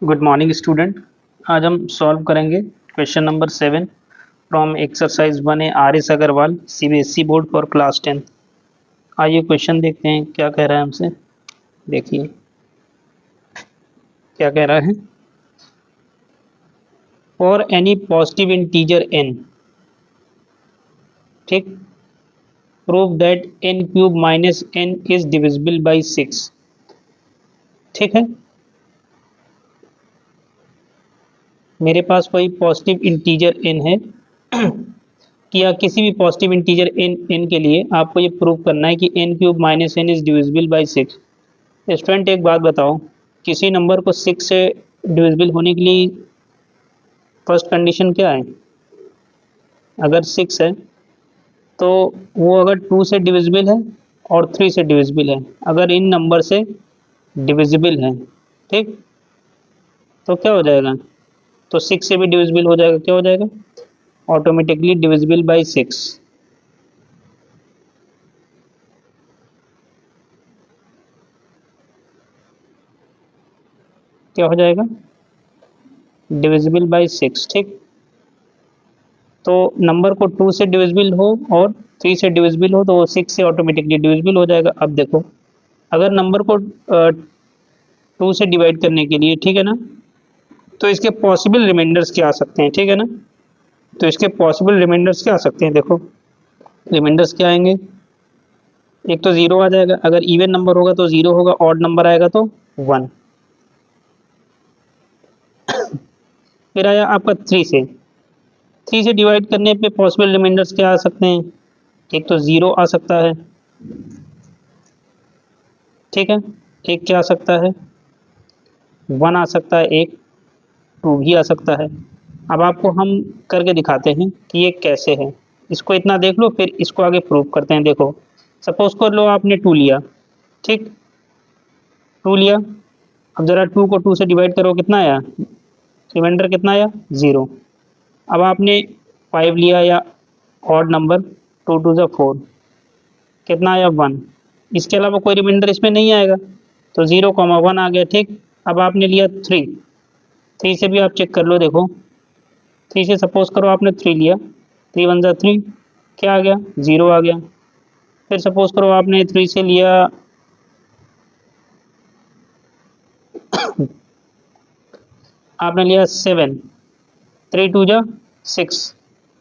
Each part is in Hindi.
Good morning student. आज हम सॉल्व करेंगे question number 7 from exercise 1A R S Agarwal CBSE board for class 10। आइए क्वेश्चन देखते हैं क्या कह रहा है हमसे। देखिए क्या कह रहा है। For any positive integer n, ठीक, prove that n cube minus n is divisible by 6। ठीक है, मेरे पास कोई पॉजिटिव इंटीजर n है कि या किसी भी पॉजिटिव इंटीजर n के लिए आपको ये प्रूव करना है कि n cube minus n is divisible by 6। Student एक बात बताओ, किसी नंबर को 6 से डिविजिबल होने के लिए फर्स्ट कंडीशन क्या है? अगर 6 है तो वो अगर 2 से डिविजिबल है और 3 से डिविजिबल है, अगर इन नंबर से डिविजिबल है, ठीक, तो क्या हो जाएगा? तो 6 से भी डिविजिबल हो जाएगा, क्या हो जाएगा? Automatically divisible by 6। क्या हो जाएगा? Divisible by 6। ठीक, तो नंबर को 2 से डिविजिबल हो और 3 से डिविजिबल हो तो वो 6 से ऑटोमेटिकली डिविजिबल हो जाएगा। अब देखो, अगर नंबर को 2 से डिवाइड करने के लिए, ठीक है ना, तो इसके पॉसिबल रिमाइंडर्स क्या आ सकते हैं? ठीक है ना, तो इसके पॉसिबल रिमाइंडर्स क्या आ सकते हैं? देखो रिमाइंडर्स क्या आएंगे। एक तो जीरो आ जाएगा, अगर इवन नंबर होगा तो जीरो होगा, ऑड नंबर आएगा तो 1। फिर आया आपका 3 से डिवाइड करने पे पॉसिबल रिमाइंडर्स क्या आ सकते हैं? एक तो जीरो आ सकता है, ठीक है, एक क्या आ सकता है? 1 आ सकता है, एक 2 भी आ सकता है। अब आपको हम करके दिखाते हैं कि ये कैसे है। इसको इतना देख लो, फिर इसको आगे प्रूव करते हैं। देखो सपोज कर लो आपने 2 लिया, ठीक, 2 लिया। अब जरा 2 को 2 से डिवाइड करो, कितना आया? रिमाइंडर कितना आया? 0। अब आपने 5 लिया या ऑड नंबर, 2 2 जा 4, कितना आया? 1। इसके अलावा कोई रिमाइंडर इसमें नहीं आएगा, तो 0, 1 आ गया। ठीक, अब आपने लिया 3 से भी आप चेक कर लो। देखो 3 से सपोज करो आपने 3 लिया, 3 1 जा 3, क्या आ गया? 0 आ गया। फिर सपोज करो आपने 3 से लिया आपने लिया 7, 3 2 जा 6,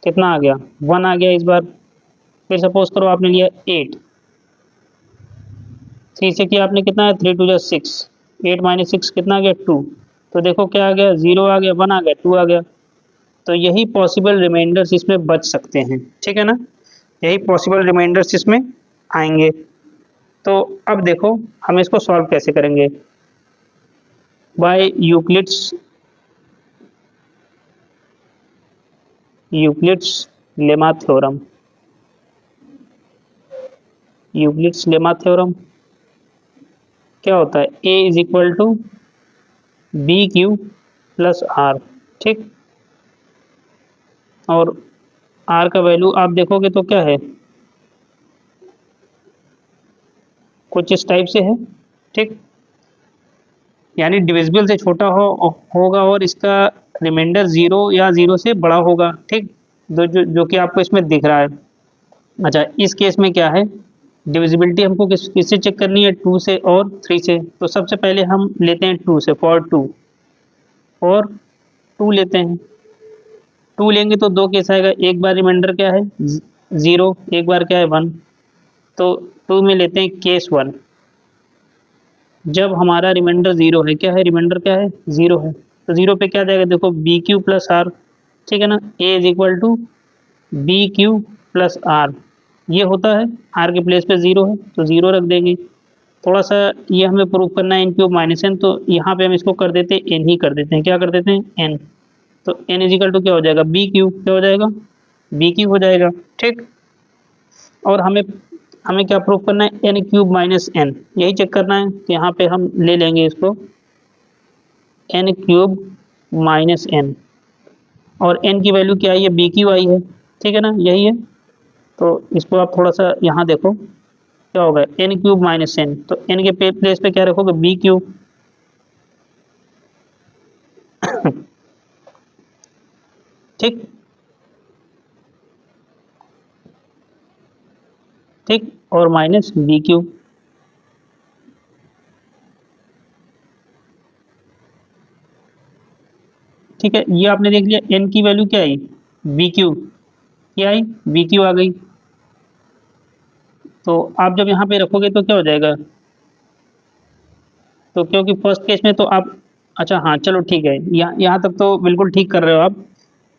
कितना आ गया? 1 आ गया इस बार। फिर सपोज करो आपने लिया 8, 3 से किया आपने, कितना है? 3 2 जा 6, 8 माइनस 6 कितना आ गया? 2। तो देखो क्या आ गया? 0 आ गया, 1 आ गया, 2 आ गया। तो यही पॉसिबल रिमाइंडर्स इसमें बच सकते हैं, ठीक है ना, यही पॉसिबल रिमाइंडर्स इसमें आएंगे। तो अब देखो हम इसको सॉल्व कैसे करेंगे। By Euclid's lemma theorem. Euclid's lemma theorem क्या होता है? A is equal to B Q plus R, ठीक, और आर का वैल्यू आप देखोगे तो क्या है, कुछ इस टाइप से है, ठीक, यानी डिविजिबल से छोटा होगा और इसका रिमाइंडर 0 या 0 से बड़ा होगा, ठीक, जो कि आपको इसमें दिख रहा है। अच्छा, इस केस में क्या है, डिविजिबिलिटी हमको किससे चेक करनी है? 2 से और 3 से। तो सबसे पहले हम लेते हैं 2 से, फॉर 2 लेते हैं। 2 लेंगे तो दो केस आएगा, एक बार रिमाइंडर क्या है? 0, एक बार क्या है? 1। तो 2 में लेते हैं केस 1, जब हमारा रिमाइंडर 0 है। क्या है रिमाइंडर? क्या है? 0 है। तो 0 पे क्या जाएगा? देखो बी क्यू प्लस आर, ठीक है ना, A is equal to B Q plus R, ये होता है, आर के प्लेस पे 0 है तो 0 रख देंगे। थोड़ा सा ये हमें प्रूव करना है एन क्यूब माइनस एन, तो यहाँ पे हम इसको कर देते हैं एन ही कर देते हैं। क्या कर देते हैं? एन। तो एन इज इक्वल टू क्या हो जाएगा? बी क्यू, क्या हो जाएगा? बी क्यू हो जाएगा, ठीक। और हमें हमें क्या प्रूव करना है? एन क्यूब माइनस एन, यही चेक करना है। तो यहाँ पे हम ले लेंगे इसको एन क्यूब माइनस एन, और एन की वैल्यू क्या आई है? बी क्यू आई है, ठीक है ना, यही है। तो इसको आप थोड़ा सा यहाँ देखो क्या होगा, एन क्यूब माइनस एन, तो एन के प्लेस पे क्या रखोगे? B q. ठीक ठीक, और माइनस बी क्यूब। ठीक है, ये आपने देख लिया। एन की वैल्यू क्या आई, बी क्यू, क्या आई, बी क्यू आ गई। तो आप जब यहाँ पे रखोगे तो क्या हो जाएगा, तो क्योंकि फर्स्ट केस में तो आप, अच्छा हाँ चलो ठीक है, यहाँ तक तो बिल्कुल ठीक कर रहे हो आप।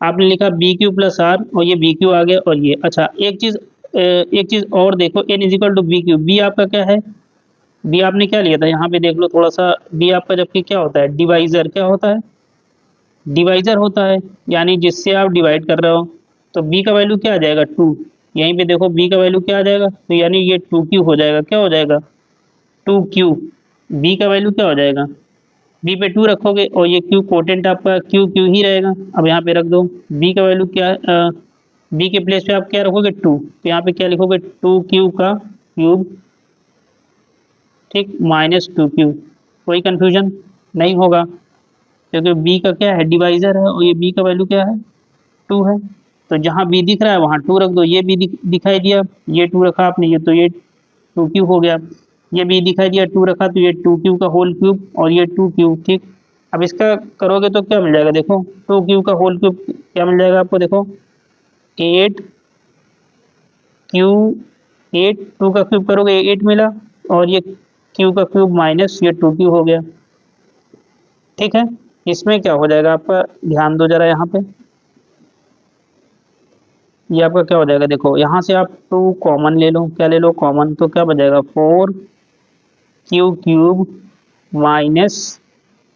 आपने लिखा बी क्यू प्लस आर, और ये बी क्यू आ गया, और ये अच्छा एक चीज और देखो, n is equal to B q, b आपका क्या है, बी आपने क्या लिया था यहाँ पे देख लो थोड़ा सा, बी आपका जबकि क्या होता है, डिवाइजर, क्या होता है, डिवाइजर होता है, यानी जिससे आप डिवाइड कर रहे हो। तो बी का वैल्यू क्या आ जाएगा, टू। यहीं पे देखो बी का वैल्यू क्या आ जाएगा, तो यानी ये टू क्यू हो जाएगा, क्या हो जाएगा, टू क्यू। बी का वैल्यू क्या हो जाएगा, बी पे टू रखोगे, और ये क्यू कोटेंट आपका क्यू क्यू ही रहेगा। अब यहाँ पे रख दो, बी का वैल्यू क्या है, बी के प्लेस पे आप क्या रखोगे, टू, तो यहाँ पे क्या लिखोगे, टू क्यू का क्यूब, ठीक, माइनस टू क्यू। कोई कंफ्यूजन नहीं होगा, क्योंकि बी का क्या है, डिवाइजर है, और ये बी का वैल्यू क्या है, टू है। तो जहाँ बी दिख रहा है वहाँ टू रख दो, ये बी दिखाई दिया, ये टू रखा आपने, ये तो ये टू क्यू हो गया। ये बी दिखाई दिया, टू रखा, तो ये टू क्यू का होल क्यूब, और ये टू क्यू, ठीक। अब इसका करोगे तो क्या मिल जाएगा, देखो टू क्यू का होल क्यूब क्या मिल जाएगा आपको, देखो एट क्यू, एट, टू का क्यूब करोगे एट मिला, और ये क्यू का क्यूब माइनस ये टू क्यू हो गया। ठीक है, इसमें क्या हो जाएगा आपका, ध्यान दो जरा यहाँ पे, ये आपका क्या हो जाएगा, देखो यहाँ से आप टू कॉमन ले लो, क्या ले लो, कॉमन, तो क्या बचेगा, four q cube minus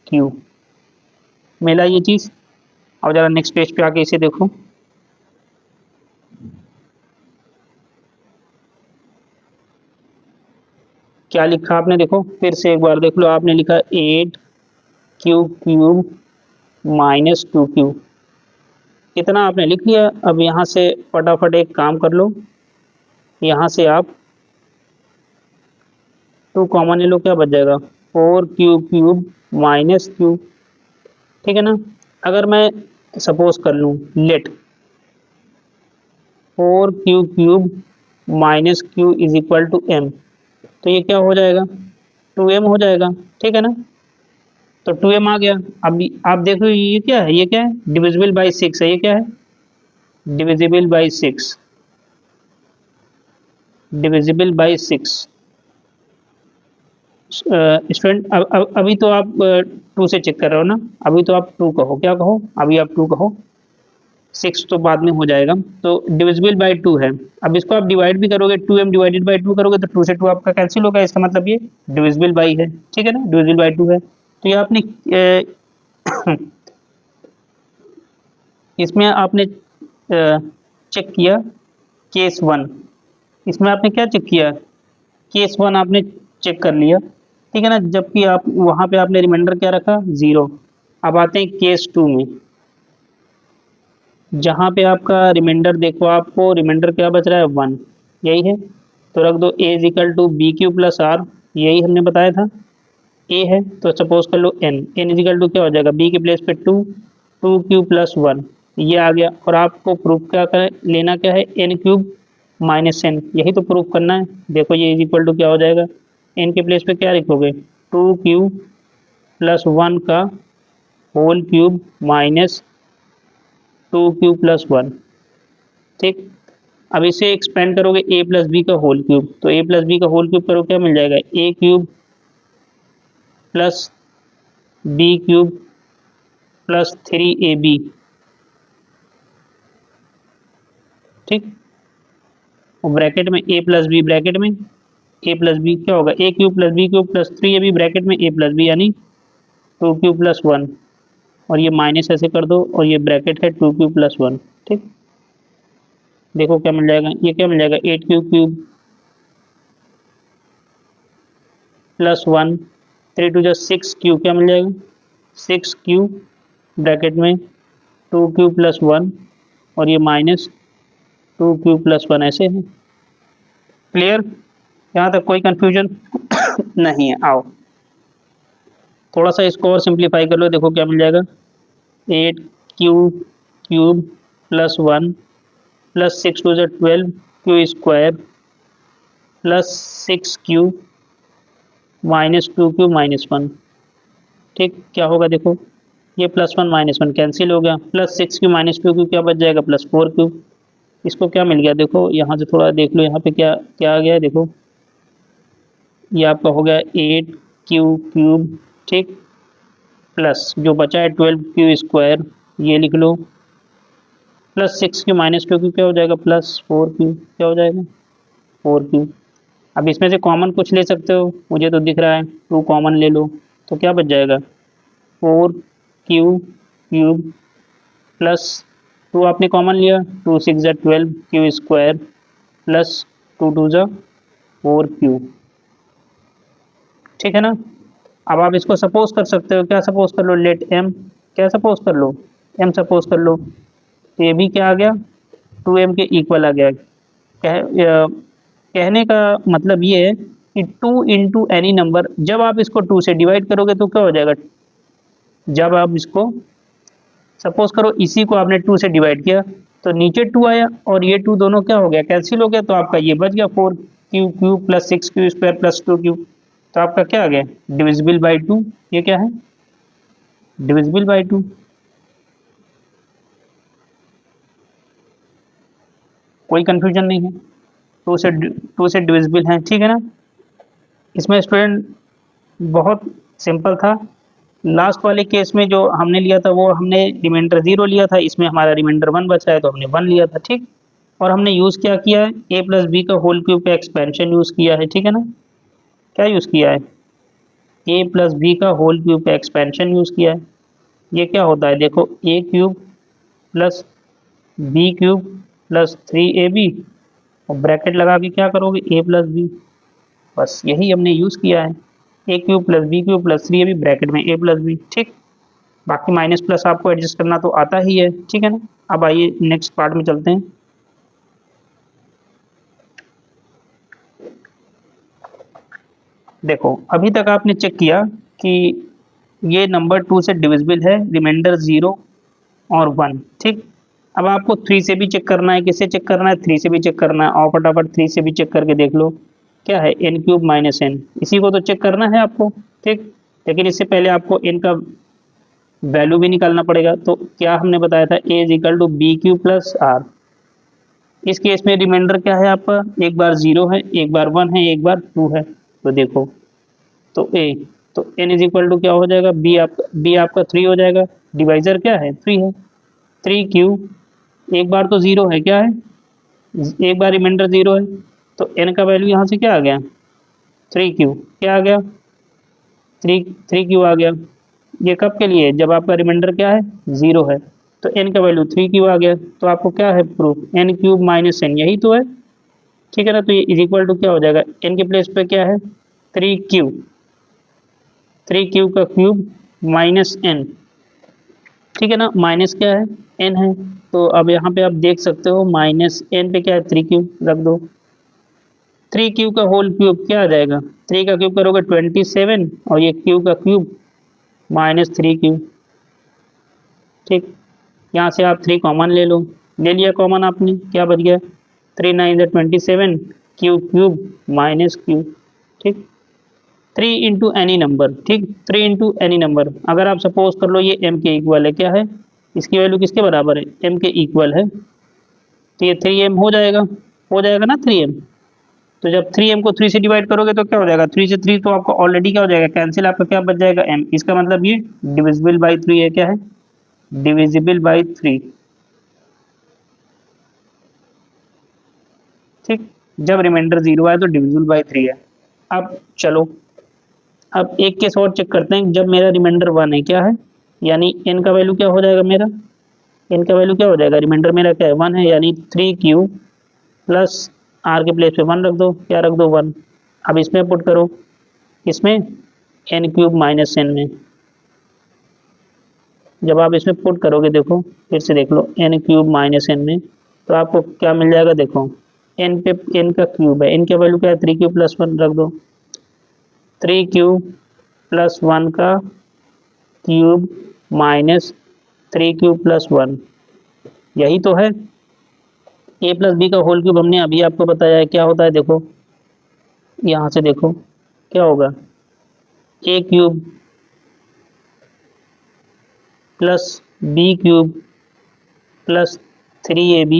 Q, मिला ये चीज। अब जरा नेक्स्ट पेज पे आके इसे देखो, क्या लिखा आपने, देखो फिर से एक बार देख लो, आपने लिखा eight q cube minus two q, इतना आपने लिख लिया। अब यहाँ से फटाफट एक काम कर लो, यहाँ से आप टू कॉमन ले लो, क्या बच जाएगा, four q cube minus q. ठीक है ना, अगर मैं सपोज कर लूँ, let four q cube minus q is equal to m, तो ये क्या हो जाएगा, टू एम हो जाएगा। ठीक है ना, तो टू एम आ गया। अब आप देख लो ये क्या है, ये क्या है, डिविजिबल बाई सिक्स है, ये क्या है, divisible by six, divisible by six. Student अभी तो आप टू से चेक कर रहे हो ना, अभी तो आप टू कहो, क्या कहो, अभी आप टू कहो, सिक्स तो बाद में हो जाएगा। तो डिविजिबल बाई टू है, अब इसको आप डिवाइड भी करोगे, two m divided by two करोगे, तो टू से टू आपका कैंसिल होगा, इसका मतलब ये डिविजिबल बाई है। ठीक है ना, डिविजिबल बाई टू है। तो ये आपने इसमें आपने चेक किया केस वन, इसमें आपने क्या चेक किया, केस वन आपने चेक कर लिया। ठीक है ना, जबकि आप वहां पे आपने रिमाइंडर क्या रखा, जीरो। अब आते हैं केस टू में, जहाँ पे आपका रिमाइंडर देखो, आपको रिमाइंडर क्या बच रहा है, वन, यही है। तो रख दो A is equal to B Q plus are, यही हमने बताया था, ए है, तो सपोज कर लो N, N is equal to क्या हो जाएगा, बी के प्लेस पे two, two Q plus one, ये आ गया। और आपको प्रूफ क्या कर लेना, क्या है, एन क्यूब माइनस एन, यही तो प्रूफ करना है। देखो ये इज इक्वल टू क्या हो जाएगा, एन के प्लेस पे क्या लिखोगे, टू क्यू प्लस वन का whole cube minus two Q plus one. ठीक, अब इसे एक्सपेंड करोगे ए प्लस बी का होल क्यूब, तो ए प्लस बी का होल क्यूब करो, क्या मिल जाएगा, A cube plus B cube plus three A B. ठीक, और ब्रैकेट में ए प्लस बी, ब्रैकेट में ए प्लस बी क्या होगा, A cube plus B cube plus three A B, bracket में ए प्लस बी यानी टू क्यू प्लस वन, और ये माइनस ऐसे कर दो, और ये ब्रैकेट है टू क्यू प्लस वन। ठीक, देखो क्या मिल जाएगा, ये क्या मिल जाएगा, eight q cube plus one, three two जो सिक्स क्यू, क्या मिल जाएगा, सिक्स क्यू, ब्रैकेट में टू क्यू प्लस वन, और ये minus two Q plus one, ऐसे है। क्लियर, यहाँ तक कोई कंफ्यूजन नहीं है। आओ थोड़ा सा इसको और सिंप्लीफाई कर लो, देखो क्या मिल जाएगा, 8 क्यूब प्लस 1 प्लस 6 टू ज़ 12 Q square plus 6 Q minus 2 Q minus 1। ठीक, क्या होगा देखो, ये प्लस 1 माइनस 1 कैंसिल हो गया, प्लस 6 क्यू माइनस 2 क्यू क्या बच जाएगा, प्लस 4 क्यू। इसको क्या मिल गया देखो, यहाँ से थोड़ा देख लो, यहाँ पे क्या क्या आ गया है देखो, ये आपका हो गया 8 क्यू क्यूब, ठीक, प्लस जो बचा है 12 क्यू स्क्वायर, ये लिख लो, प्लस 6 क्यू माइनस 2 क्यू क्या हो जाएगा, प्लस 4 क्यू, क्या हो जाएगा 4 क्यू। अब इसमें से कॉमन कुछ ले सकते हो, मुझे तो दिख रहा है 2 कॉमन ले लो, तो क्या बच जाएगा 4 क्यू क्यूब प्लस 2 आपने कॉमन लिया, 2 6 ज़ा 12 क्यू स्क्वायर प्लस 2 2 ज़ा 4 क्यू। ठीक है ना। अब आप इसको सपोज कर सकते हो, क्या सपोज कर लो, लेट एम, क्या सपोज कर लो, एम सपोज कर लो, तो ये भी क्या आ गया 2m के इक्वल आ गया। कहने का मतलब ये है कि 2 इंटू एनी नंबर, जब आप इसको 2 से डिवाइड करोगे तो क्या हो जाएगा, जब आप इसको सपोज करो इसी को आपने 2 से डिवाइड किया तो नीचे 2 आया और ये 2 दोनों क्या हो गया, कैंसिल हो गया, तो आपका ये बच गया 4 Q Q plus 6 Q square plus 2 Q. तो आपका क्या आ गया, डिविजिबल बाई 2। ये क्या है, डिविजिबल बाई 2। कोई कंफ्यूजन नहीं है, 2 से डिविजिबल है, ठीक है ना। इसमें स्टूडेंट बहुत सिंपल था। लास्ट वाले केस में जो हमने लिया था वो हमने रिमाइंडर 0 लिया था, इसमें हमारा रिमाइंडर 1 बचा है तो हमने 1 लिया था, ठीक। और हमने यूज़ क्या किया है, a प्लस बी का होल क्यूब का एक्सपेंशन यूज़ किया है, ठीक है ना। क्या यूज़ किया है, a प्लस बी का होल क्यूब का एक्सपेंशन यूज़ किया है। ये क्या होता है देखो, a cube plus B cube plus 3ab और ब्रैकेट लगा के क्या करोगे, a प्लस बी, बस यही हमने यूज़ किया है, A cube plus B cube plus 3ab bracket में a प्लस बी, ठीक। बाकी माइनस प्लस आपको एडजस्ट करना तो आता ही है, ठीक है ना। अब आइए नेक्स्ट पार्ट में चलते हैं। देखो अभी तक आपने चेक किया कि ये नंबर 2 से डिविजिबल है, रिमाइंडर 0 और 1, ठीक। अब आपको 3 से भी चेक करना है, किससे चेक करना है, 3 से भी चेक करना है, और फटाफट 3 से भी चेक करके देख लो, क्या है n क्यूब माइनस n, इसी को तो चेक करना है आपको, ठीक। लेकिन इससे पहले आपको n का वैल्यू भी निकालना पड़ेगा, तो क्या हमने बताया था, a is equal to B Q plus r. इस केस में रिमाइंडर क्या है आपका, एक बार 0 है, एक बार 1 है, एक बार 2 है, तो देखो, तो a, तो n इज इक्वल टू क्या हो जाएगा, b आपका 3 हो जाएगा, डिवाइजर क्या है 3 है, 3 क्यू, एक बार तो 0 है, क्या है, एक बार रिमाइंडर 0 है, तो n का वैल्यू यहाँ से क्या आ गया 3 क्यू, क्या आ गया 3 क्यू आ गया। ये कब के लिए, जब आपका रिमाइंडर क्या है 0 है, तो n का वैल्यू 3 क्यू आ गया, तो आपको क्या है proof, n cube minus n, यही तो है, ठीक है ना। तो ये इज इक्वल टू क्या हो जाएगा, n के प्लेस पे क्या है 3 क्यू का क्यूब माइनस n, ठीक है ना, माइनस क्या है n है, तो अब यहाँ पे आप देख सकते हो माइनस n पे क्या है 3 क्यूब रख दो, 3 क्यूब का होल क्यूब क्या आ जाएगा, 3 का क्यूब करोगे 27 और ये क्यूब का क्यूब माइनस 3 क्यूब, ठीक। यहाँ से आप 3 कॉमन ले लो, ले लिया कॉमन आपने, क्या बच गया 3 9 27 क्यूब माइनस क्यूब, ठीक। 3 इंटू एनी नंबर, ठीक, 3 इंटू एनी नंबर, अगर आप सपोज कर लो ये m के इक्वल है, क्या है, इसकी वैल्यू किसके बराबर है, m के इक्वल है, तो ये 3m हो जाएगा ना 3m। तो जब 3m को 3 से डिवाइड करोगे तो क्या हो जाएगा, 3 से 3 तो आपको ऑलरेडी क्या हो जाएगा कैंसिल, आपका क्या बच जाएगा m, इसका मतलब ये डिविजिबल बाई 3 है, क्या है, डिविजिबल बाई 3, ठीक। जब रिमाइंडर 0 आए तो डिविजिबल बाई 3 है। अब चलो, अब एक केस और चेक करते हैं, जब मेरा रिमाइंडर 1 है, क्या है, यानी n का वैल्यू क्या हो जाएगा मेरा, n का वैल्यू क्या हो जाएगा, रिमाइंडर मेरा क्या है 1 है, यानी 3 क्यू प्लस r के प्लेस पे 1 रख दो, क्या रख दो 1। अब इसमें पुट करो, इसमें n क्यूब माइनस n में, जब आप इसमें पुट करोगे देखो, फिर से देख लो n क्यूब माइनस n में, तो आपको क्या मिल जाएगा देखो, n पे n का क्यूब है, n का वैल्यू क्या है 3 क्यूब प्लस 1 रख दो, 3 क्यूब प्लस 1 का क्यूब माइनस 3 क्यूब प्लस 1, यही तो है। ए प्लस बी का होल क्यूब हमने अभी आपको बताया है क्या होता है, देखो यहाँ से देखो क्या होगा, A cube plus B cube plus 3ab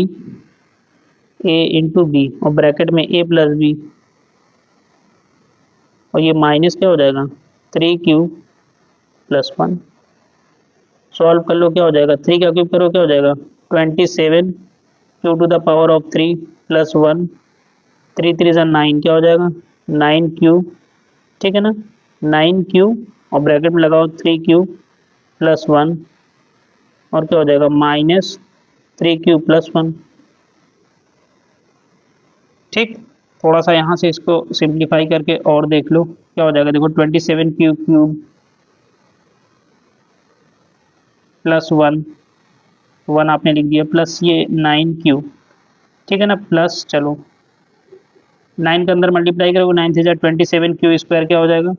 A into B और ब्रैकेट में ए प्लस बी, और ये माइनस क्या हो जाएगा 3 क्यूब प्लस 1। सॉल्व कर लो क्या हो जाएगा, 3 का क्यूब करो क्या हो जाएगा 27 q to the power of 3 plus 1, 3 3 ज़ा 9 क्या हो जाएगा 9 क्यूब, ठीक है ना, 9 क्यूब और ब्रैकेट में लगाओ 3 क्यूब प्लस 1 और क्या हो जाएगा माइनस 3 क्यूब प्लस 1। ठीक, थोड़ा सा यहाँ से इसको सिंप्लीफाई करके और देख लो क्या हो जाएगा, देखो 27 क्यूब क्यूब प्लस 1, 1 आपने लिख दिया, प्लस ये 9 क्यूब, ठीक है ना, प्लस चलो 9 के अंदर मल्टीप्लाई करोगे 9 से 27 क्यू स्क्वायर क्या हो जाएगा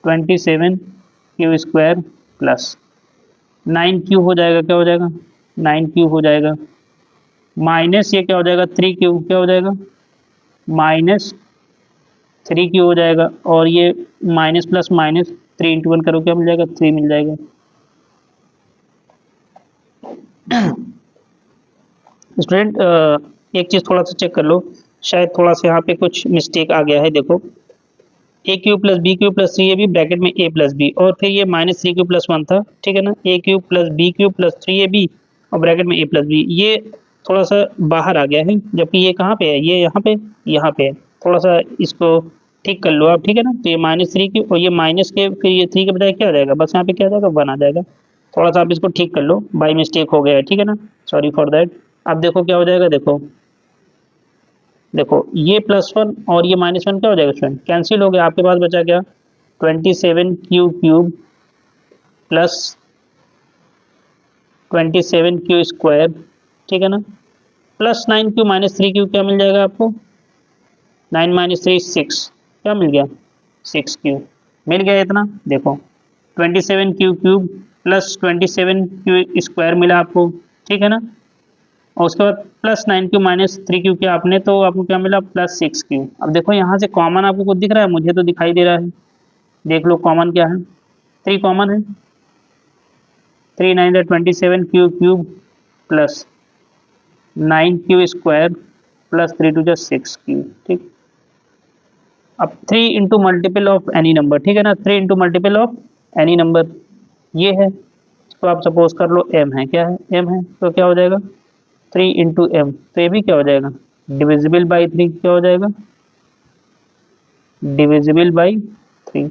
27 क्यू स्क्वायर प्लस 9 क्यू हो जाएगा, क्या हो जाएगा 9 क्यू हो जाएगा, माइनस ये क्या हो जाएगा 3 क्यू क्या हो जाएगा माइनस 3 क्यू हो जाएगा, और ये माइनस प्लस माइनस 3 इंटू 1 करो क्या मिल जाएगा 3 मिल जाएगा। स्टूडेंट एक चीज़ थोड़ा सा चेक कर लो, शायद थोड़ा सा यहाँ पे कुछ मिस्टेक आ गया है, देखो A cube plus B Q plus 3ab bracket में ए प्लस बी, और फिर ये माइनस 3 क्यू प्लस 1 था, ठीक है ना, A cube plus B Q plus 3ab और ब्रैकेट में ए प्लस बी, ये थोड़ा सा बाहर आ गया है, जबकि ये कहाँ पे है, ये यहाँ पे है, थोड़ा सा इसको ठीक कर लो आप, ठीक है ना, तो ये माइनस 3 क्यू और ये माइनस के फिर ये 3 के बजाय क्या हो जाएगा, बस यहाँ पे क्या आ जाएगा 1 आ जाएगा, थोड़ा सा आप इसको ठीक कर लो, बाई मिस्टेक हो गया है, ठीक है ना, सॉरी फॉर दैट। अब देखो क्या हो जाएगा, देखो देखो ये +1 और ये -1 क्या हो जाएगा स्टूडेंट, कैंसिल हो गया, आपके पास बचा क्या 27 Q cube plus 27 Q square, ठीक है ना, प्लस 9 क्यू माइनस 3 क्यू क्या मिल जाएगा आपको 9 माइनस 3 6, क्या मिल गया 6 क्यू मिल गया इतना, देखो 27 Q cube plus 27 Q square मिला आपको, ठीक है ना, और उसके बाद प्लस 9 क्यू माइनस 3 क्यू किया आपने तो आपको क्या मिला +6 क्यू। अब देखो यहाँ से कॉमन आपको कुछ दिख रहा है, मुझे तो दिखाई दे रहा है, देख लो कॉमन क्या है, 3 कॉमन है, 3 9 27 Q cube plus 9 Q square plus 3 2 6 Q, ठीक। अब 3 into multiple of any number, ठीक है ना, 3 into multiple of any number ये है, तो आप सपोज कर लो m है, क्या है m है, तो क्या हो जाएगा 3 इंटू एम, तो ये भी क्या हो जाएगा डिविजिबल बाई 3, क्या हो जाएगा डिविजिबल बाई 3,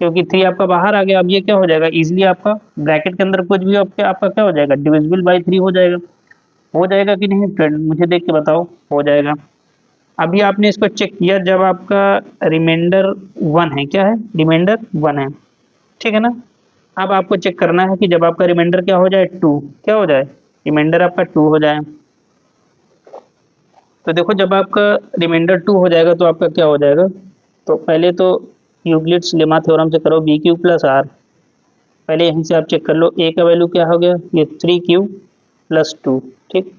क्योंकि 3 आपका बाहर आ गया, अब ये क्या हो जाएगा इजीली आपका ब्रैकेट के अंदर कुछ भी आपका क्या हो जाएगा डिविजिबल बाई 3 हो जाएगा कि नहीं फ्रेंड, मुझे देख के बताओ, हो जाएगा। अभी आपने इसको चेक किया जब आपका रिमाइंडर 1 है, क्या है रिमाइंडर 1 है, ठीक है ना, अब आपको चेक करना है कि जब आपका रिमाइंडर क्या हो जाए 2, क्या हो जाए रिमाइंडर आपका 2 हो जाए, तो देखो जब आपका रिमाइंडर 2 हो जाएगा तो आपका क्या हो जाएगा, तो पहले तो यूक्लिड्स लेमा थ्योरम से करो बी क्यू प्लस आर, पहले यहीं से आप चेक कर लो ए का वैल्यू क्या हो गया ये 3 क्यू प्लस 2, ठीक,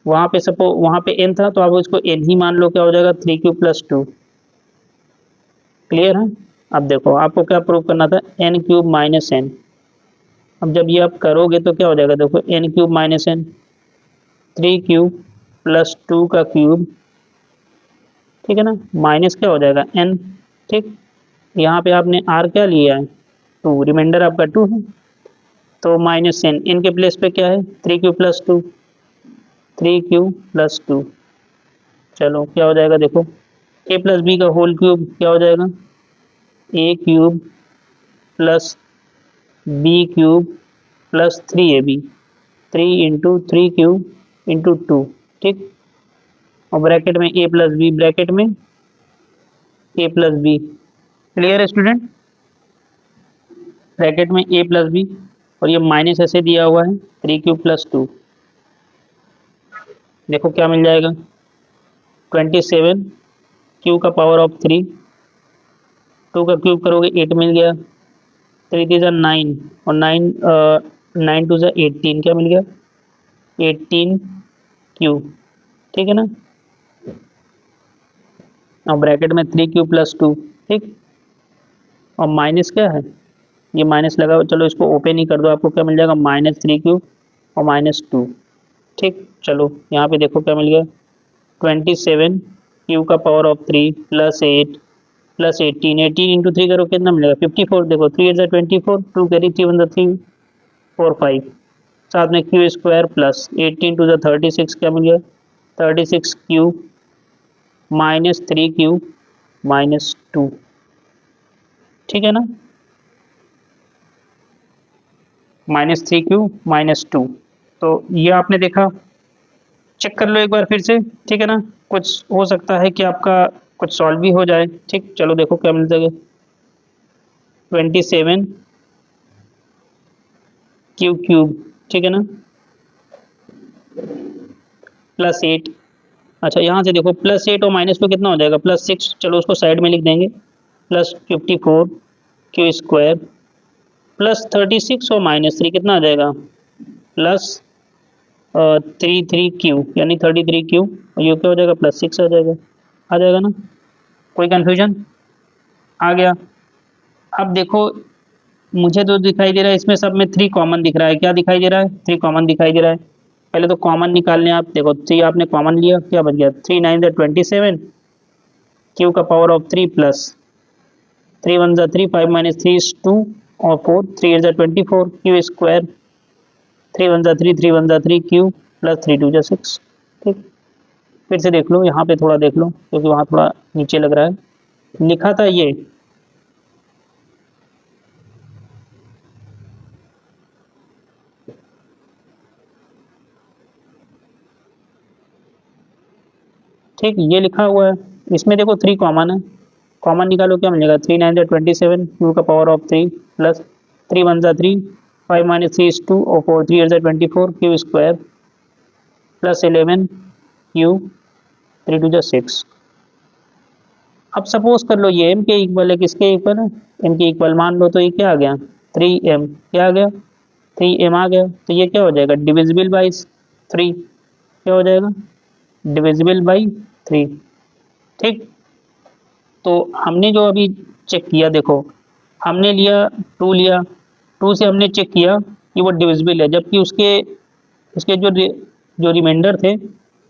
वहाँ पे वहाँ पे n था तो आप इसको n ही मान लो, क्या हो जाएगा 3 क्यू प्लस 2, क्लियर है। अब देखो आपको क्या प्रूव करना था n क्यूब माइनस n, अब जब ये आप करोगे तो क्या हो जाएगा, देखो n cube minus n 3 cube plus 2 का क्यूब, ठीक है ना, माइनस क्या हो जाएगा n, ठीक, यहाँ पे आपने r क्या लिया है 2, रिमाइंडर आपका 2 है, तो माइनस n के प्लेस पे क्या है 3 क्यूब प्लस 2, 3 क्यूब प्लस 2, चलो क्या हो जाएगा देखो a प्लस बी का होल क्यूब क्या हो जाएगा a cube plus B cube plus 3ab, 3 into 3 cube into 2, ठीक, और ब्रैकेट में a प्लस बी, ब्रैकेट में a प्लस बी, क्लियर है स्टूडेंट, ब्रैकेट में a प्लस बी, और ये माइनस ऐसे दिया हुआ है 3 क्यूब प्लस 2, देखो क्या मिल जाएगा 27 क्यू का पावर ऑफ 3, 2 का क्यूब करोगे 8 मिल गया, 3 3 ज़ा 9 और 9 9 2 ज़ा 18, क्या मिल गया 18 क्यूब, ठीक है ना। और ब्रैकेट में 3 क्यूब प्लस 2, ठीक। और माइनस क्या है, ये माइनस लगा, चलो इसको ओपन ही कर दो, आपको क्या मिल जाएगा -3 क्यूब और -2, ठीक। चलो यहाँ पे देखो क्या मिल गया 27 क्यू का power of 3 plus 8 plus 18, 18 into 3 करो कितना मिलेगा 54, देखो 3 8 24, 2 कैरी 3 1 3 4 5, साथ में q square plus 18 to the 36, क्या मिल गया 36 क्यू -3 क्यू -2, ठीक है ना, -3 क्यू -2। तो ये आपने देखा, चेक कर लो एक बार फिर से, ठीक है ना, कुछ हो सकता है कि आपका कुछ सॉल्व भी हो जाए, ठीक। चलो देखो क्या मिल जाएगा 27 क्यू क्यूब, ठीक है ना, प्लस 8, अच्छा यहाँ से देखो +8 और -2 कितना हो जाएगा +6, चलो उसको साइड में लिख देंगे, प्लस 54 क्यू स्क्वायर प्लस 36 और -3 कितना आ जाएगा प्लस 33 क्यू, यानी 33 क्यू, और ये क्या हो जाएगा +6 आ जाएगा ना, कोई कन्फ्यूजन आ गया। अब देखो मुझे तो दिखाई दे रहा है इसमें सब में 3 कॉमन दिख रहा है, क्या दिखाई दे रहा है 3 कॉमन दिखाई दे रहा है। पहले तो कॉमन निकालने, आप देखो 3 आपने कॉमन लिया, क्या बच गया 3 9 27 क्यू का पावर ऑफ 3 प्लस 3 1 3 5 -3 is 2 और 4 3 8 24 क्यू स्क्वायर 3 1 3 3 1 3 क्यू प्लस 3 2 6, ठीक। फिर से देख लो, यहाँ पे थोड़ा देख लो क्योंकि वहाँ थोड़ा नीचे लग रहा है, लिखा था ये ठीक, ये लिखा हुआ है, इसमें देखो 3 कॉमन है, कॉमन निकालो क्या मिलेगा 3 9 27 क्यू का पावर ऑफ 3 प्लस 3 1 3 5 -3 is 2 और 4 3 8 24 क्यू स्क्वायर प्लस 11 क्यू 3 2 6। अब सपोज कर लो ये m के इक्वल है, किसके इक्वल है m के इक्वल, मान लो तो ये क्या आ गया 3m, क्या आ गया 3m आ गया, तो ये क्या हो जाएगा डिविजिबल बाई 3, क्या हो जाएगा डिविजिबल बाई 3, ठीक। तो हमने जो अभी चेक किया, देखो हमने लिया 2 लिया, 2 से हमने चेक किया कि वो डिविजिबल है, जबकि उसके उसके जो रिमाइंडर थे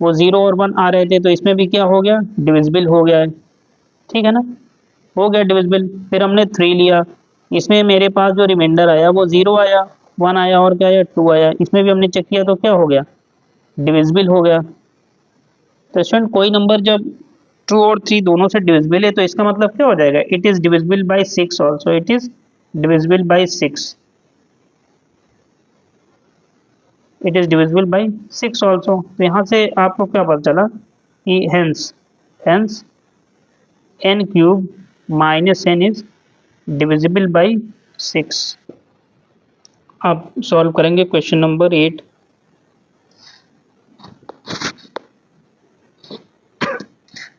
वो 0 और 1 आ रहे थे, तो इसमें भी क्या हो गया डिविजिबल हो गया है, ठीक है ना, हो गया डिविजिबल। फिर हमने 3 लिया, इसमें मेरे पास जो रिमाइंडर आया वो 0 आया, 1 आया और क्या आया 2 आया, इसमें भी हमने चेक किया तो क्या हो गया डिविजिबल हो गया। तो स्टूडेंट कोई नंबर जब 2 और 3 दोनों से डिविजिबल है तो इसका मतलब क्या हो जाएगा it is divisible by 6 also, it is divisible by 6, it is divisible by 6 also. तो यहाँ से आपको क्या पता चला कि hence hence n cube minus n is divisible by 6। अब सॉल्व करेंगे क्वेश्चन नंबर 8।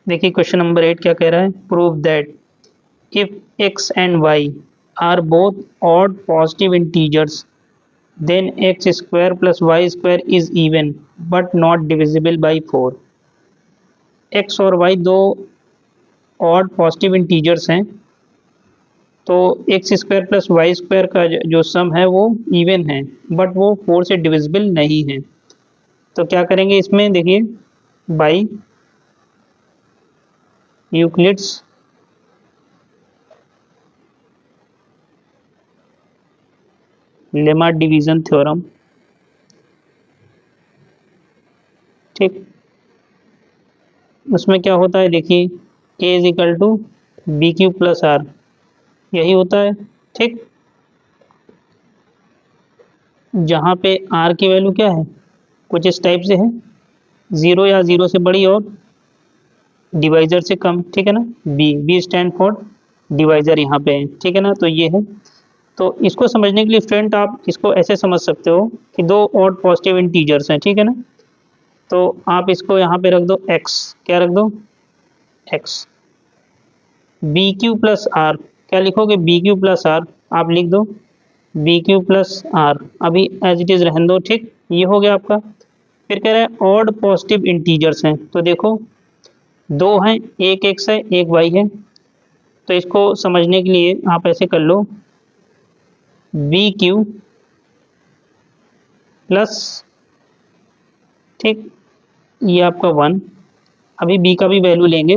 देखिए क्वेश्चन नंबर 8 क्या कह रहा है, prove that if x and y are both odd positive integers then x square plus y square is even but not divisible by 4। x और y दो ऑड पॉजिटिव इंटीजर्स हैं, तो x square plus y square का जो सम है वो इवन है, बट वो 4 से डिविजिबल नहीं है। तो क्या करेंगे इसमें, देखिए by Euclid's lemma division theorem, ठीक, उसमें क्या होता है देखिए a is equal to B Q plus are, यही होता है, ठीक। जहाँ पे r की वैल्यू क्या है कुछ इस टाइप से है, 0 या 0 से बड़ी और डिवाइजर से कम, ठीक है ना, बी स्टैंड फॉर डिवाइजर यहाँ पे है, ठीक है ना, तो ये है। तो इसको समझने के लिए स्टूडेंट आप इसको ऐसे समझ सकते हो कि दो ऑड पॉजिटिव इंटीजर्स हैं, ठीक है ना, तो आप इसको यहाँ पे रख दो x, क्या रख दो x, b Q plus r, क्या लिखोगे बी क्यू प्लस आर, आप लिख दो बी क्यू प्लस आर, अभी एज इट इज रहने दो, ठीक। ये हो गया आपका। फिर कह रहा है ऑड पॉजिटिव इंटीजर्स हैं, तो देखो दो हैं, एक एक्स है एक वाई है, तो इसको समझने के लिए आप ऐसे कर लो बी क्यू प्लस, ठीक, ये आपका वन, अभी बी का भी वैल्यू लेंगे।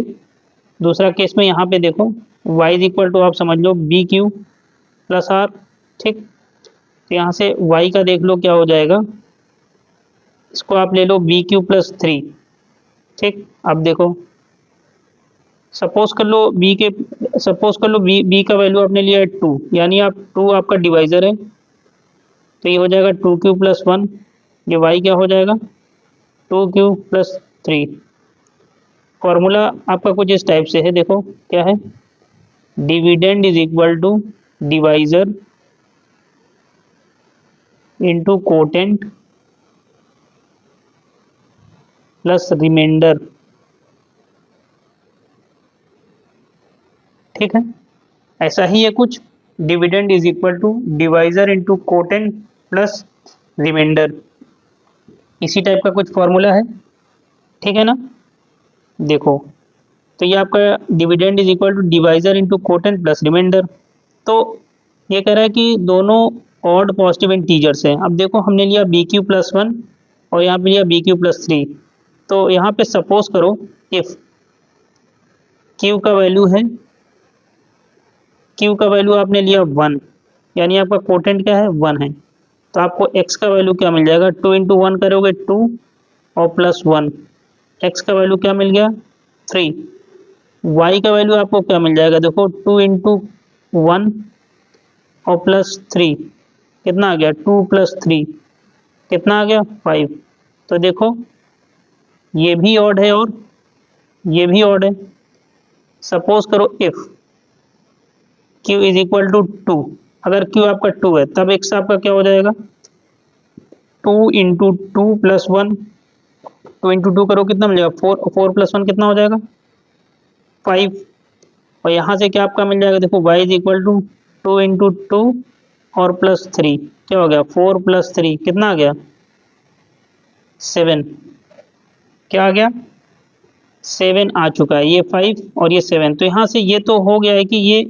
दूसरा केस में यहाँ पे देखो y इज इक्वल टू, आप समझ लो बी क्यू प्लस आर, ठीक। तो यहाँ से y का देख लो क्या हो जाएगा, इसको आप ले लो बी क्यू प्लस थ्री, ठीक। अब देखो सपोज कर लो बी का वैल्यू आपने लिया है टू, यानी आप टू आपका डिवाइजर है, तो ये हो जाएगा टू क्यू प्लस वन, ये y क्या हो जाएगा two Q plus three. Formula आपका कुछ इस टाइप से है, देखो क्या है, dividend is equal to divisor into quotient plus remainder, ठीक है। ऐसा ही है कुछ, dividend is equal to divisor into quotient plus remainder, इसी टाइप का कुछ फॉर्मूला है, ठीक है ना। देखो तो ये आपका dividend is equal to divisor into quotient plus remainder, तो ये कह रहा है कि दोनों ऑड पॉजिटिव इंटीजर्स हैं। अब देखो हमने लिया बी क्यू प्लस वन और यहाँ पे लिया बी क्यू प्लस थ्री, तो यहाँ पे सपोज करो इफ क्यू का वैल्यू है, क्यू का वैल्यू आपने लिया वन, यानी आपका कोटेंट क्या है वन है, तो आपको एक्स का वैल्यू क्या मिल जाएगा, टू इंटू वन करोगे टू और प्लस वन, एक्स का वैल्यू क्या मिल गया थ्री। वाई का वैल्यू आपको क्या मिल जाएगा, देखो टू इंटू वन और प्लस थ्री, कितना आ गया टू प्लस थ्री, कितना आ गया फाइव। तो देखो ये भी ऑड है और ये भी ऑड है। सपोज करो if q is equal to two, अगर q आपका टू है तब x आपका क्या हो जाएगा two into two plus one, two into two करो कितना मिल जाएगा फोर, फोर प्लस वन कितना हो जाएगा फाइव। और यहाँ से क्या आपका मिल जाएगा, देखो y is equal to two into two और प्लस थ्री, क्या हो गया फोर प्लस थ्री, कितना आ गया सेवन, क्या आ गया सेवन आ चुका है, ये फाइव और ये सेवन। तो यहाँ से ये तो हो गया है कि ये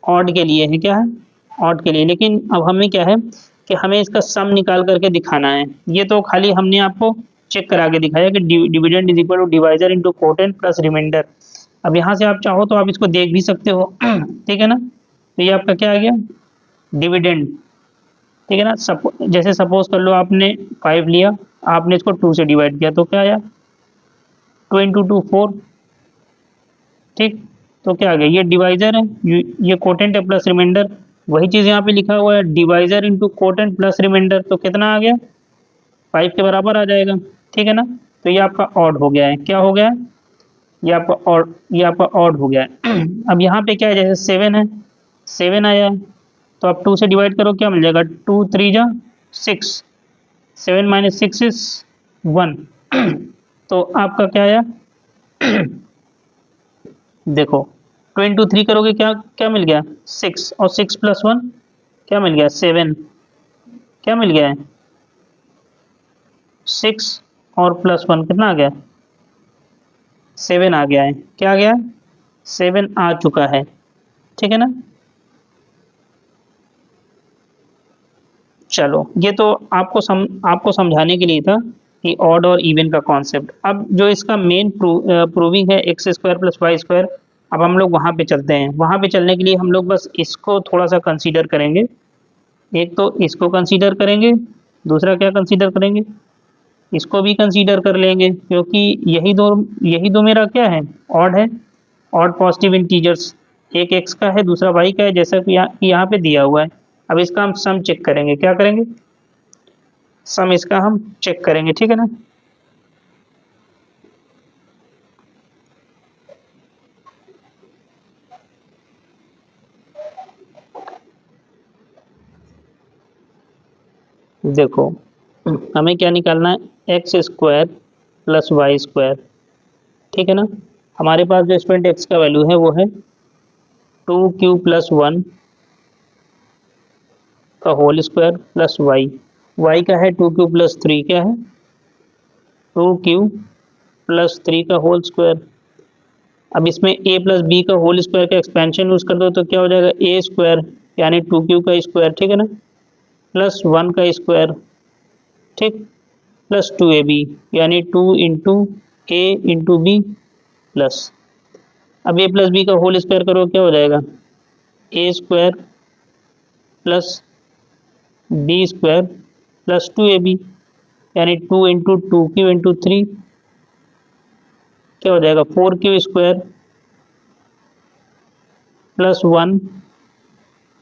ऑड के लिए है, क्या है ऑड के लिए, लेकिन अब हमें क्या है कि हमें इसका सम निकाल करके दिखाना है। ये तो खाली हमने आपको चेक करा के दिखाया कि dividend is equal to divisor into quotient plus remainder. अब यहाँ से आप चाहो तो आप इसको देख भी सकते हो ठीक है ना। तो ये आपका क्या आ गया डिविडेंड, ठीक है ना। जैसे सपोज कर लो आपने फाइव लिया, आपने इसको टू से डिवाइड किया तो क्या आया टू इंटू टू फोर, ठीक। तो क्या आ गया ये डिवाइजर है, ये कोटेंट है प्लस रिमाइंडर, वही चीज़ यहाँ पे लिखा हुआ है divisor into quotient plus remainder, तो कितना आ गया फाइव के बराबर आ जाएगा, ठीक है ना। तो ये आपका ऑड हो गया है, क्या हो गया है ये आपका ऑड हो गया है अब यहाँ पे क्या है, जैसे सेवन है, सेवन आया है, तो आप टू से डिवाइड करो क्या मिल जाएगा टू थ्री जा six, seven minus six is one तो आपका क्या आया देखो टू इंटू थ्री करोगे क्या क्या मिल गया सिक्स, और सिक्स प्लस वन क्या मिल गया सेवन, क्या मिल गया है सिक्स और प्लस वन कितना आ गया सेवन आ गया है, क्या आ गया सेवन आ चुका है, ठीक है ना। चलो ये तो आपको समझाने के लिए था कि ऑड और इवन का कॉन्सेप्ट। अब जो इसका मेन प्रूविंग है x square plus y square, अब हम लोग वहाँ पे चलते हैं। वहाँ पे चलने के लिए हम लोग बस इसको थोड़ा सा कंसीडर करेंगे, एक तो इसको कंसीडर करेंगे, दूसरा क्या कंसीडर करेंगे इसको भी कंसीडर कर लेंगे, क्योंकि यही दो मेरा क्या है ऑड पॉजिटिव इंटीजर्स, एक एक्स का है दूसरा वाई का है, जैसा कि यहाँ पे दिया हुआ है। अब इसका हम सम चेक करेंगे, क्या करेंगे सम इसका हम चेक करेंगे, ठीक है ना। देखो हमें क्या निकालना है x square plus y square, ठीक है ना। हमारे पास जो स्टूडेंट एक्स का वैल्यू है वो है टू क्यू प्लस वन का whole square plus y, y का है 2 क्यू प्लस 3, क्या है 2 क्यू प्लस 3 का होल स्क्वायर। अब इसमें ए प्लस बी का होल स्क्वायर का एक्सपेंशन यूज कर दो तो क्या हो जाएगा ए स्क्वायर, यानी 2 क्यू का स्क्वायर, ठीक है ना, प्लस 1 का स्क्वायर, ठीक, प्लस 2 ए बी, यानी 2 into A into B plus, अब ए प्लस बी का होल स्क्वायर करो क्या हो जाएगा A square plus B square plus 2 A B, यानी 2 इंटू 2 क्यू इंटू 3, क्या हो जाएगा 4 क्यू स्क्वायर प्लस 1,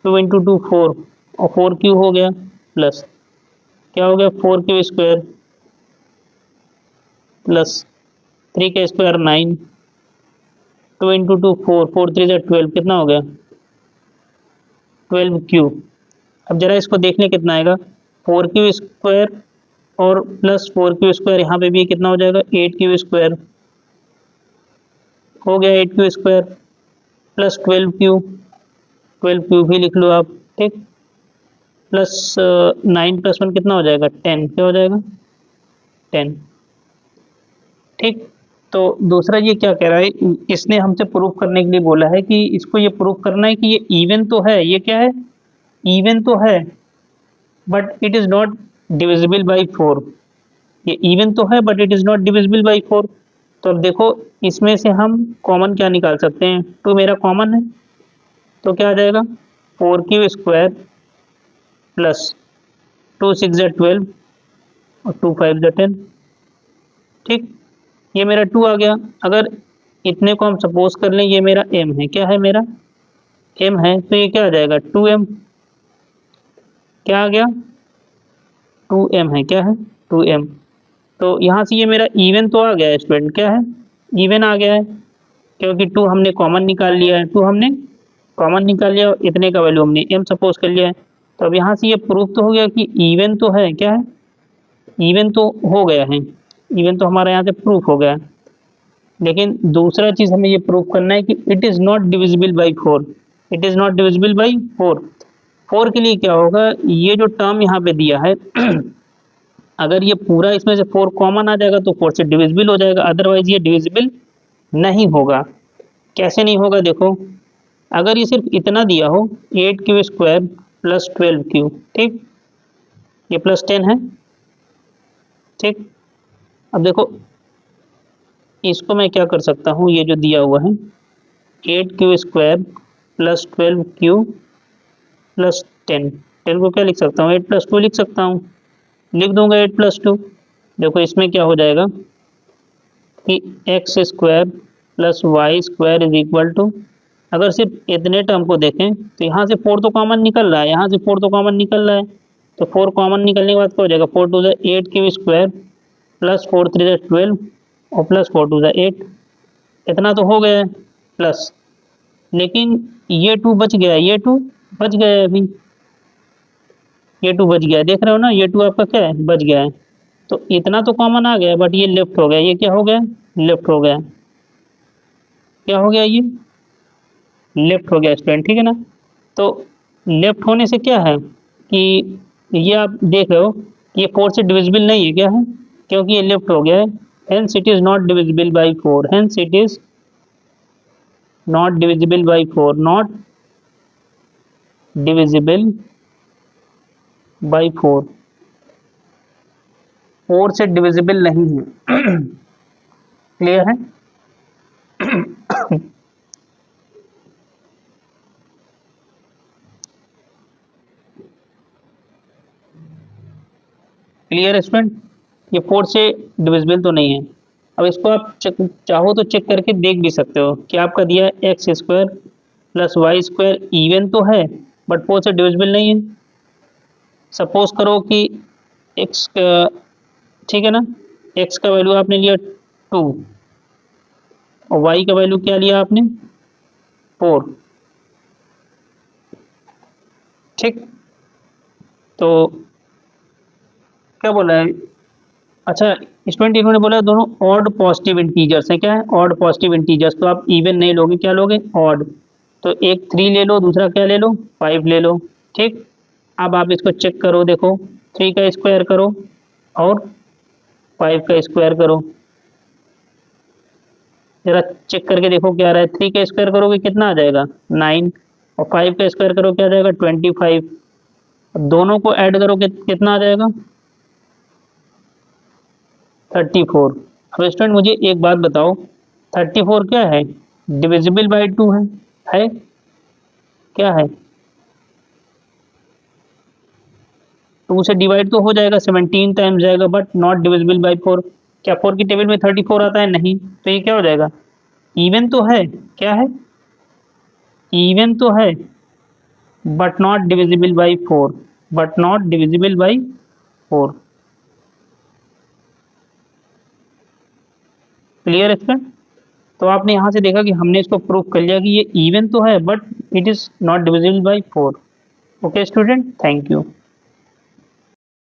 2 इंटू 2 4, और 4 क्यू हो गया प्लस, क्या हो गया 4 क्यू स्क्वायर प्लस 3 का स्क्वायर 9, 2 इंटू 2 4, 4 3 से 12, कितना हो गया 12 क्यू। अब जरा इसको देख लें कितना आएगा, 4 क्यू स्क्वायर और प्लस 4 क्यू स्क्वायर, यहाँ पे भी कितना हो जाएगा 8 क्यू स्क्वायर, हो गया 8 Q square plus 12 Q, 12 Q भी लिख लो आप, ठीक, प्लस 9 प्लस 1 कितना हो जाएगा 10, क्या हो जाएगा 10, ठीक। तो दूसरा ये क्या कह रहा है, इसने हमसे प्रूफ करने के लिए बोला है कि इसको ये प्रूफ करना है कि ये इवन तो है, ये क्या है इवन तो है, but it is not divisible by 4, ये इवन तो है but it is not divisible by 4। तो अब देखो इसमें से हम कॉमन क्या निकाल सकते हैं, 2 मेरा कॉमन है तो क्या आ जाएगा 4 क्यू स्क्वायर प्लस 2 6 ज़ा 12 और 2 5 ज़ा 10, ठीक, ये मेरा 2 आ गया। अगर इतने को हम सपोज कर लें ये मेरा m है, क्या है मेरा m है, तो ये क्या आ जाएगा 2m, क्या आ गया 2m है, क्या है 2m। तो यहाँ से ये मेरा इवन तो आ गया है स्टूडेंट, क्या है इवन आ गया है, क्योंकि 2 हमने कॉमन निकाल लिया है, 2 हमने कॉमन निकाल लिया और इतने का वैल्यू हमने m सपोज कर लिया है। तो अब यहाँ से ये प्रूफ तो हो गया कि इवन तो है, क्या है इवन तो हो गया है, इवन तो हमारा यहाँ से प्रूफ हो गया है। लेकिन दूसरा चीज़ हमें ये प्रूफ करना है कि it is not divisible by 4, it is not divisible by 4। 4 के लिए क्या होगा, ये जो टर्म यहाँ पे दिया है अगर ये पूरा इसमें से 4 कॉमन आ जाएगा तो 4 से डिविजिबल हो जाएगा, अदरवाइज ये डिविजिबल नहीं होगा। कैसे नहीं होगा देखो, अगर ये सिर्फ इतना दिया हो 8 क्यू स्क्वायर प्लस 12 क्यू, ठीक, ये प्लस 10 है, ठीक। अब देखो इसको मैं क्या कर सकता हूँ, ये जो दिया हुआ है 8 Q square plus 12 Q plus 10, 10 को क्या लिख सकता हूँ 8 प्लस 2 लिख सकता हूँ, लिख दूंगा 8 प्लस 2। देखो इसमें क्या हो जाएगा कि x square plus y square is equal to, अगर सिर्फ इतने टर्म को देखें तो यहाँ से 4 तो कॉमन निकल रहा है, यहाँ से 4 तो कॉमन निकल रहा है, तो 4 कॉमन निकलने के बाद क्या हो जाएगा 4 टू ज़ा 8 क्यू स्क्वायर प्लस 4 3 ज़ा 12 और प्लस 4 टू ज़ा 8, इतना तो हो गया है प्लस, लेकिन ये 2 बच गया है, ये 2 बच गया है, अभी ये 2 बच गया है, देख रहे हो ना ये 2 आपका क्या है बच गया है। तो इतना तो कॉमन आ गया बट ये लेफ्ट हो गया, ये क्या हो गया लेफ्ट हो गया, क्या हो गया ये लेफ्ट हो गया स्टूडेंट, ठीक है ना। तो लेफ्ट होने से क्या है कि ये आप देख रहे हो ये 4 से डिविजिबल नहीं है, क्या है क्योंकि ये लेफ्ट हो गया है, hence it is not divisible by 4, hence it is not divisible by 4, not divisible by 4, 4 से डिविजिबल नहीं है क्लियर है क्लियर है स्टूडेंट, ये 4 से डिविजिबल तो नहीं है। अब इसको आप चाहो तो चेक करके देख भी सकते हो कि आपका दिया है x square plus y square even तो है बट 4 से डिविजिबल नहीं है। सपोज करो कि एक्स, ठीक है ना, एक्स का वैल्यू आपने लिया 2 और वाई का वैल्यू क्या लिया आपने 4, ठीक। तो क्या बोला है, अच्छा स्टूडेंट इन्होंने बोला दोनों ऑड पॉजिटिव इंटीजर्स हैं, क्या है ऑड पॉजिटिव इंटीजर्स, तो आप इवन नहीं लोगे, क्या लोगे ऑड, तो एक 3 ले लो दूसरा क्या ले लो 5 ले लो, ठीक। अब आप इसको चेक करो, देखो 3 का स्क्वायर करो और 5 का स्क्वायर करो, जरा चेक करके देखो क्या आ रहा है। 3 का स्क्वायर करोगे कितना आ जाएगा 9, और 5 का स्क्वायर करो क्या आ जाएगा 25। अब दोनों को ऐड करो कितना आ जाएगा 34। अब स्टूडेंट मुझे एक बात बताओ, 34 क्या है, डिविजिबल बाई 2 है क्या है, 2 से डिवाइड तो हो जाएगा, 17 टाइम्स जाएगा, बट नॉट डिविजिबल बाई 4। क्या 4 की टेबल में 34 आता है, नहीं, तो ये क्या हो जाएगा, इवन तो है, क्या है, इवन तो है, but not divisible by 4, but not divisible by 4। Clear है स्टूडेंट। तो आपने यहाँ से देखा कि हमने इसको प्रूव कर लिया कि ये इवन तो है but it is not divisible by 4। Okay student, thank you.